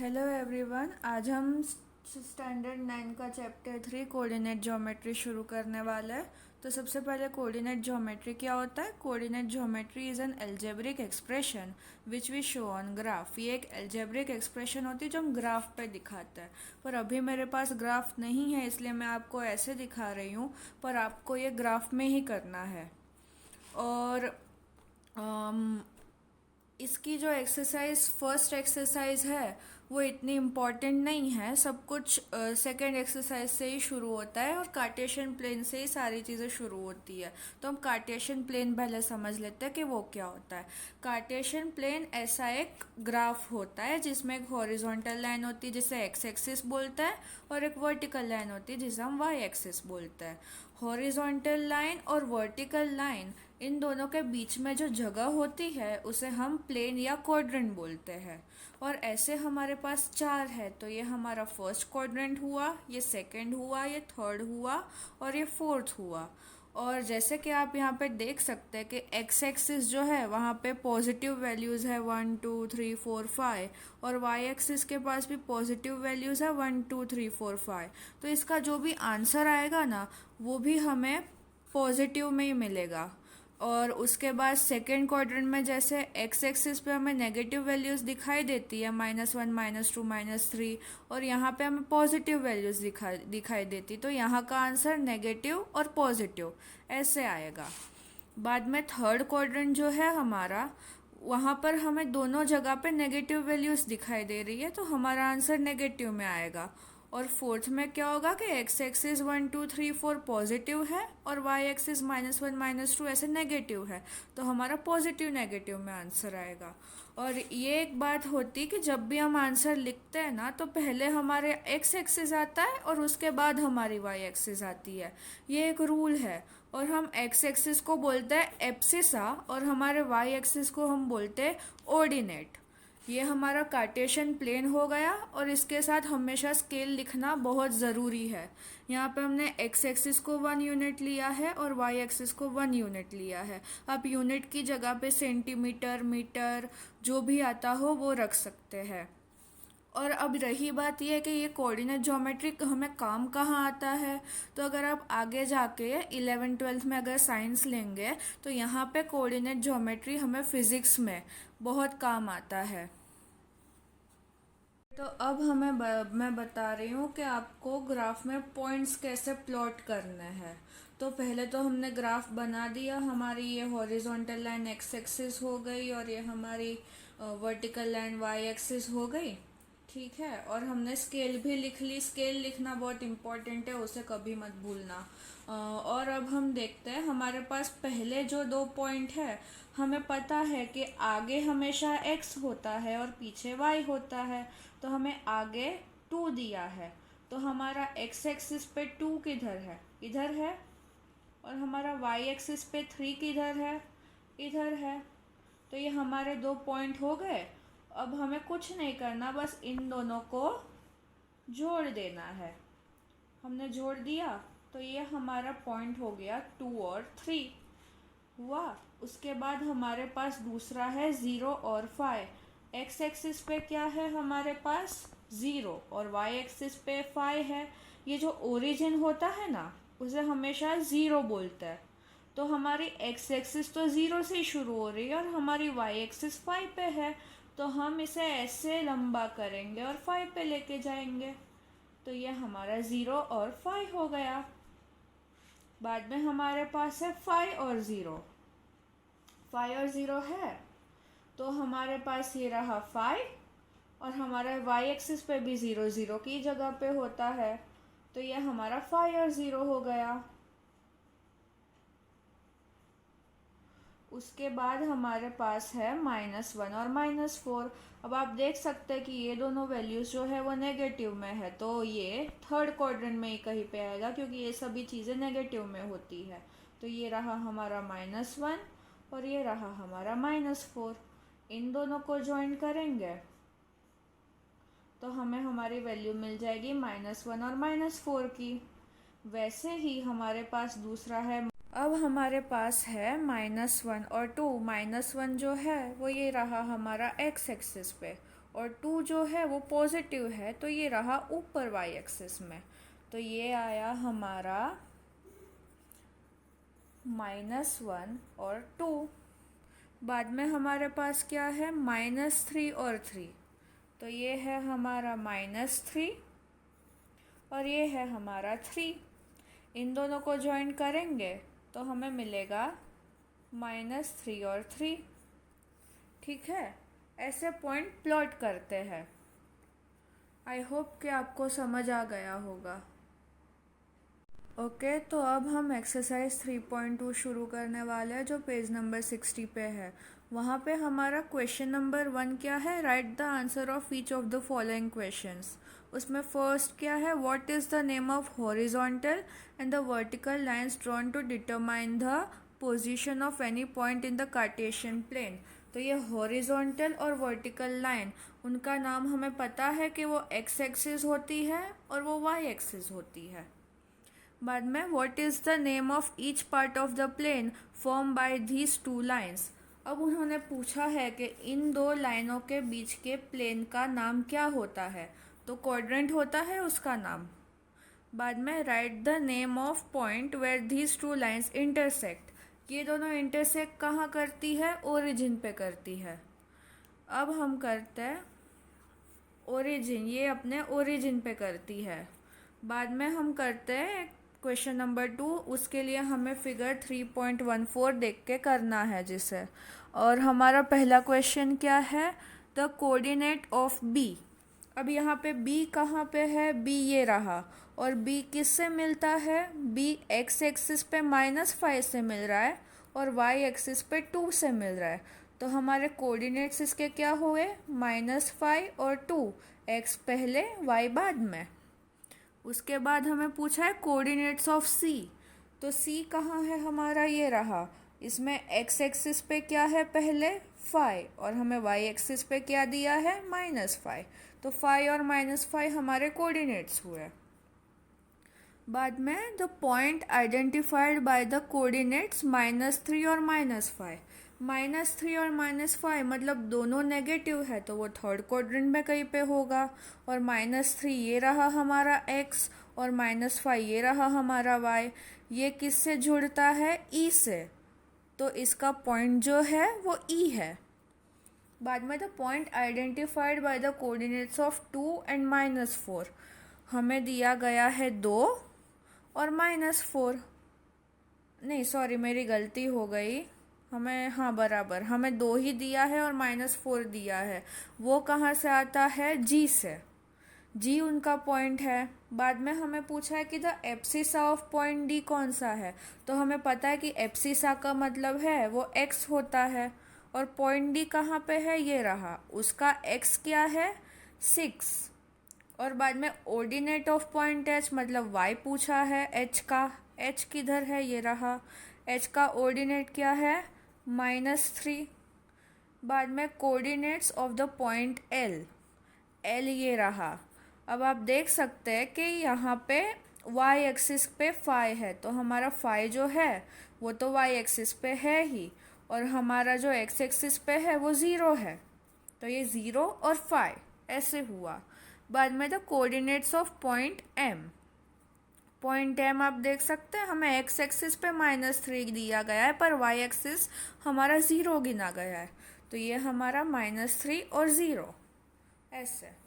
Hello everyone. आज हम standard 9 का चैप्टर 3 कोऑर्डिनेट ज्योमेट्री शुरू करने वाले हैं। तो सबसे पहले कोऑर्डिनेट ज्योमेट्री क्या होता है। Coordinate geometry is an algebraic expression which we show on graph. ये एक एल्जेब्रिक एक्सप्रेशन होती है जो हम ग्राफ पे दिखाते हैं, पर अभी मेरे पास ग्राफ नहीं है इसलिए मैं आपको ऐसे दिखा रही हूँ, पर आपको ये ग्राफ में ही करना है। और इसकी जो एक्सरसाइज फर्स्ट एक्सरसाइज है वो इतनी इम्पॉर्टेंट नहीं है। सब कुछ सेकंड एक्सरसाइज से ही शुरू होता है और कार्टेशियन प्लेन से ही सारी चीज़ें शुरू होती है। तो हम कार्टेशियन प्लेन पहले समझ लेते हैं कि वो क्या होता है। कार्टेशियन प्लेन ऐसा एक ग्राफ होता है जिसमें एक हॉरिजॉन्टल लाइन होती है जिसे एक्स एक्सिस बोलते हैं, और एक वर्टिकल लाइन होती है जिसे हम वाई एक्सिस बोलते हैं। हॉरिजॉन्टल लाइन और वर्टिकल लाइन, इन दोनों के बीच में जो जगह होती है उसे हम प्लेन या क्वाड्रेंट बोलते हैं। और ऐसे हमारे पास चार है, तो ये हमारा फर्स्ट क्वाड्रेंट हुआ, ये सेकंड हुआ, ये थर्ड हुआ और ये फोर्थ हुआ। और जैसे कि आप यहाँ पे देख सकते हैं कि एक्स एक्सिस जो है वहाँ पे पॉजिटिव वैल्यूज़ है 1 2 3 4 5, और वाई एक्सिस के पास भी पॉजिटिव वैल्यूज़ है 1 2 3 4 5। तो इसका जो भी आंसर आएगा ना वो भी हमें पॉजिटिव में ही मिलेगा। और उसके बाद सेकेंड क्वाड्रेंट में जैसे एक्स एक्सिस पे हमें नेगेटिव वैल्यूज़ दिखाई देती है -1 -2 -3, और यहाँ पे हमें पॉजिटिव वैल्यूज़ दिखाई देती, तो यहाँ का आंसर नेगेटिव और पॉजिटिव ऐसे आएगा। बाद में थर्ड क्वाड्रेंट जो है हमारा, वहाँ पर हमें दोनों जगह पे नेगेटिव वैल्यूज़ दिखाई दे रही है, तो हमारा आंसर नेगेटिव में आएगा। और फोर्थ में क्या होगा कि एक्स एक्सिस 1 2 3 4 पॉजिटिव है और वाई एक्सिस -1 -2 ऐसे नेगेटिव है, तो हमारा पॉजिटिव नेगेटिव में आंसर आएगा। और ये एक बात होती कि जब भी हम आंसर लिखते हैं ना तो पहले हमारे एक्स एक्सिस आता है और उसके बाद हमारी वाई एक्सिस आती है। ये एक रूल है। और हम एक्स एक्सिस को बोलते हैं एब्सिसा और हमारे वाई एक्सिस को हम बोलते हैं ऑर्डिनेट। ये हमारा कार्टेशियन प्लेन हो गया, और इसके साथ हमेशा स्केल लिखना बहुत ज़रूरी है। यहाँ पे हमने एक्स एक्सिस को 1 यूनिट लिया है और वाई एक्सिस को 1 यूनिट लिया है। आप यूनिट की जगह पे सेंटीमीटर, मीटर जो भी आता हो वो रख सकते हैं। और अब रही बात यह कि ये कोऑर्डिनेट ज्योमेट्री हमें काम कहाँ आता है। तो अगर आप आगे जाके 11th-12th में अगर साइंस लेंगे तो यहाँ पे कोऑर्डिनेट ज्योमेट्री हमें फिजिक्स में बहुत काम आता है। तो अब मैं बता रही हूँ कि आपको ग्राफ में पॉइंट्स कैसे प्लॉट करने हैं। तो पहले तो हमने ग्राफ बना दिया। हमारी ये हॉरिजॉन्टल लाइन एक्स एक्सिस हो गई और ये हमारी वर्टिकल लाइन वाई एक्सिस हो गई। ठीक है, और हमने स्केल भी लिख ली। स्केल लिखना बहुत इम्पोर्टेंट है, उसे कभी मत भूलना। और अब हम देखते हैं हमारे पास पहले जो दो पॉइंट है, हमें पता है कि आगे हमेशा x होता है और पीछे y होता है। तो हमें आगे 2 दिया है, तो हमारा x एक्सिस पे 2 किधर है, इधर है। और हमारा y एक्सिस पे 3 किधर है, इधर है। तो ये हमारे दो पॉइंट हो गए। अब हमें कुछ नहीं करना, बस इन दोनों को जोड़ देना है। हमने जोड़ दिया तो ये हमारा पॉइंट हो गया 2 और 3 हुआ। उसके बाद हमारे पास दूसरा है 0 और 5। एक्स एक्सिस पे क्या है हमारे पास 0 और y एक्सिस पे 5 है। ये जो ओरिजिन होता है ना उसे हमेशा 0 बोलते हैं। तो हमारी एक्स एक्सिस तो 0 से ही शुरू हो रही है और हमारी y एक्सिस 5 पे है, तो हम इसे ऐसे लंबा करेंगे और 5 पे लेके जाएंगे। तो ये हमारा 0 और 5 हो गया। बाद में हमारे पास है 5 और 0। 5 और 0 है, तो हमारे पास ये रहा 5 और हमारा y एक्सिस पे भी 0 0 की जगह पे होता है, तो ये हमारा 5 और 0 हो गया। उसके बाद हमारे पास है -1 और -4। अब आप देख सकते हैं कि ये दोनों वैल्यूज़ जो है वो नेगेटिव में है, तो ये थर्ड क्वाड्रेंट में ही कहीं पे आएगा क्योंकि ये सभी चीज़ें नेगेटिव में होती है। तो ये रहा हमारा -1 और ये रहा हमारा -4। इन दोनों को ज्वाइन करेंगे तो हमें हमारी वैल्यू मिल जाएगी -1 और -4 की। वैसे ही हमारे पास दूसरा है। अब हमारे पास है -1 और 2। -1 जो है वो ये रहा हमारा एक्स एक्सिस पे, और 2 जो है वो पॉजिटिव है, तो ये रहा ऊपर वाई एक्सिस में। तो ये आया हमारा -1 और 2। बाद में हमारे पास क्या है, -3 और 3। तो ये है हमारा -3 और ये है हमारा 3। इन दोनों को ज्वाइन करेंगे तो हमें मिलेगा -3 और 3। ठीक है, ऐसे पॉइंट प्लॉट करते हैं। आई होप कि आपको समझ आ गया होगा। ओके, तो अब हम एक्सरसाइज 3.2 शुरू करने वाले हैं, जो पेज नंबर 60 पे है। वहाँ पे हमारा क्वेश्चन नंबर 1 क्या है, write the answer of each of the following questions. उसमें फर्स्ट क्या है, what is the name of horizontal and the vertical lines drawn to determine the position of any point in the Cartesian plane. तो ये horizontal और vertical line, उनका नाम हमें पता है कि वो एक्स एक्सिस होती है और वो वाई एक्सिस होती है। बाद में what is the name of each part of the plane form by these 2 lines. अब उन्होंने पूछा है कि इन 2 लाइनों के बीच के प्लेन का नाम क्या होता है, तो क्वाड्रेंट होता है उसका नाम। बाद में write the name of point where these 2 lines intersect. ये दोनों इंटरसेक्ट कहाँ करती है, ओरिजिन पे करती है। अब हम करते हैं ओरिजिन, ये अपने ओरिजिन पे करती है। बाद में हम करते हैं क्वेश्चन नंबर 2, उसके लिए हमें फिगर 3.14 देख के करना है जिसे। और हमारा पहला क्वेश्चन क्या है, द कोऑर्डिनेट ऑफ बी। अब यहाँ पे बी कहाँ पे है, बी ये रहा। और बी किससे मिलता है, बी एक्स एक्सिस पे -5 से मिल रहा है और वाई एक्सिस पे 2 से मिल रहा है। तो हमारे कोऑर्डिनेट्स इसके क्या हुए, -5 और 2, एक्स पहले वाई बाद में। उसके बाद हमें पूछा है कोऑर्डिनेट्स ऑफ सी। तो सी कहाँ है हमारा, ये रहा। इसमें एक्स एक्सिस पे क्या है पहले, 5, और हमें वाई एक्सिस पे क्या दिया है, -5। तो 5 और -5 हमारे कोऑर्डिनेट्स हुए। बाद में the point identified by the coordinates -3 और -5। -3 और -5 मतलब दोनों नेगेटिव है, तो वो थर्ड क्वाड्रेंट में कहीं पे होगा। और -3 ये रहा हमारा x और -5 ये रहा हमारा y। ये किससे जुड़ता है, e से। तो इसका पॉइंट जो है वो e है। बाद में the point identified by the coordinates of 2 and -4। हमें दिया गया है 2 और -4। नहीं सॉरी, मेरी गलती हो गई। हमें, हाँ बराबर, हमें 2 ही दिया है और -4 दिया है। वो कहाँ से आता है, जी से। जी उनका पॉइंट है। बाद में हमें पूछा है कि the abscissa of point D कौन सा है। तो हमें पता है कि एब्सिसा का मतलब है वो एक्स होता है। और पॉइंट डी कहाँ पे है, ये रहा। उसका एक्स क्या है, 6। और बाद में ऑर्डिनेट ऑफ पॉइंट एच मतलब वाई पूछा है एच का। एच किधर है, ये रहा। एच का ऑर्डिनेट क्या है, -3। बाद में coordinates of the point L, L ये रहा। अब आप देख सकते हैं कि यहाँ पे वाई एक्सिस पे 5 है, तो हमारा 5 जो है वो तो वाई एक्सिस पे है ही, और हमारा जो एक्स एक्सिस पे है वो 0 है। तो ये 0 और 5 ऐसे हुआ। बाद में the coordinates of point M. Point M आप देख सकते हैं, हमें एक्स एक्सिस पे -3 दिया गया है, पर वाई एक्सिस हमारा 0 गिना गया है। तो ये हमारा -3 और 0 ऐसे।